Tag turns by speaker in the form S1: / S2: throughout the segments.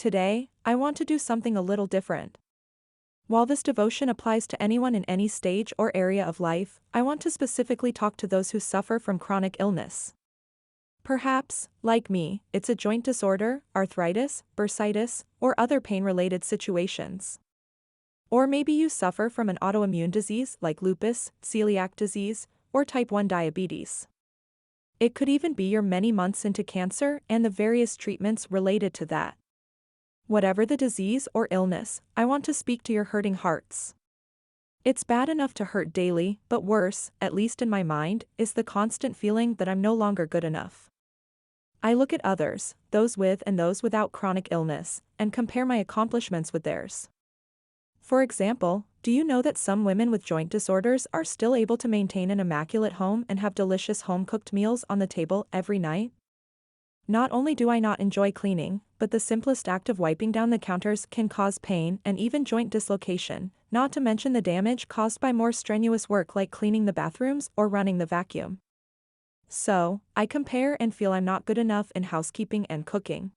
S1: Today, I want to do something a little different. While this devotion applies to anyone in any stage or area of life, I want to specifically talk to those who suffer from chronic illness. Perhaps, like me, it's a joint disorder, arthritis, bursitis, or other pain-related situations. Or maybe you suffer from an autoimmune disease like lupus, celiac disease, or type 1 diabetes. It could even be you're many months into cancer and the various treatments related to that. Whatever the disease or illness, I want to speak to your hurting hearts. It's bad enough to hurt daily, but worse, at least in my mind, is the constant feeling that I'm no longer good enough. I look at others, those with and those without chronic illness, and compare my accomplishments with theirs. For example, do you know that some women with joint disorders are still able to maintain an immaculate home and have delicious home-cooked meals on the table every night? Not only do I not enjoy cleaning, but the simplest act of wiping down the counters can cause pain and even joint dislocation, not to mention the damage caused by more strenuous work like cleaning the bathrooms or running the vacuum. So, I compare and feel I'm not good enough in housekeeping and cooking.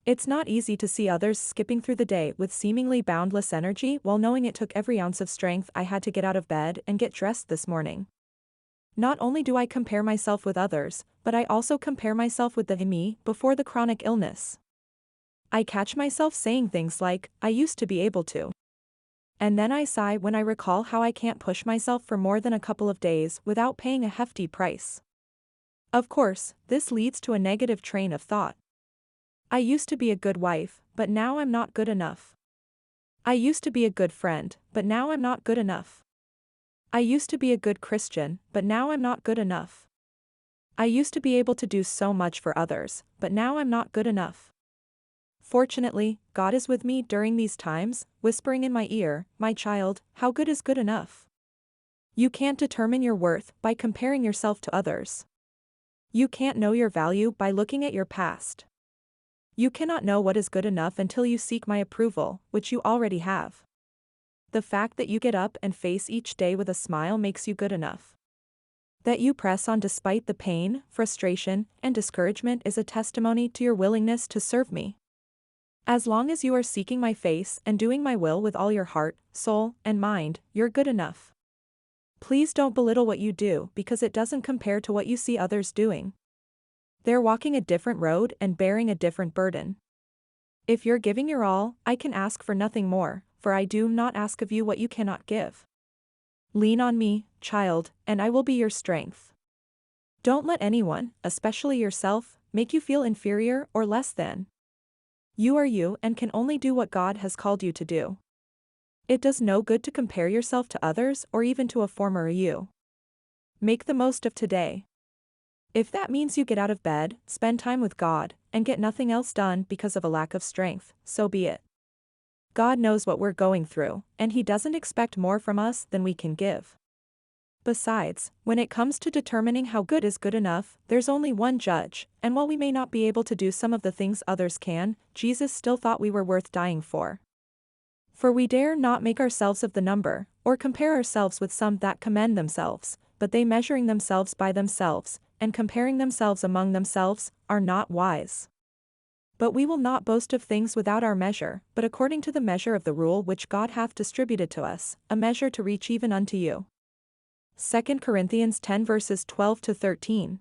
S1: It's not easy to see others skipping through the day with seemingly boundless energy while knowing it took every ounce of strength I had to get out of bed and get dressed this morning. Not only do I compare myself with others, but I also compare myself with the me before the chronic illness. I catch myself saying things like, I used to be able to. And then I sigh when I recall how I can't push myself for more than a couple of days without paying a hefty price. Of course, this leads to a negative train of thought. I used to be a good wife, but now I'm not good enough. I used to be a good friend, but now I'm not good enough. I used to be a good Christian, but now I'm not good enough. I used to be able to do so much for others, but now I'm not good enough. Fortunately, God is with me during these times, whispering in my ear, my child, how good is good enough? You can't determine your worth by comparing yourself to others. You can't know your value by looking at your past. You cannot know what is good enough until you seek my approval, which you already have. The fact that you get up and face each day with a smile makes you good enough. That you press on despite the pain, frustration, and discouragement is a testimony to your willingness to serve me. As long as you are seeking my face and doing my will with all your heart, soul, and mind, you're good enough. Please don't belittle what you do because it doesn't compare to what you see others doing. They're walking a different road and bearing a different burden. If you're giving your all, I can ask for nothing more, for I do not ask of you what you cannot give. Lean on me, child, and I will be your strength. Don't let anyone, especially yourself, make you feel inferior or less than. You are you and can only do what God has called you to do. It does no good to compare yourself to others or even to a former you. Make the most of today. If that means you get out of bed, spend time with God, and get nothing else done because of a lack of strength, so be it. God knows what we're going through, and He doesn't expect more from us than we can give. Besides, when it comes to determining how good is good enough, there's only one judge, and while we may not be able to do some of the things others can, Jesus still thought we were worth dying for. For we dare not make ourselves of the number, or compare ourselves with some that commend themselves, but they measuring themselves by themselves, and comparing themselves among themselves, are not wise. But we will not boast of things without our measure, but according to the measure of the rule which God hath distributed to us, a measure to reach even unto you. 2 Corinthians 10 verses 12 to 13.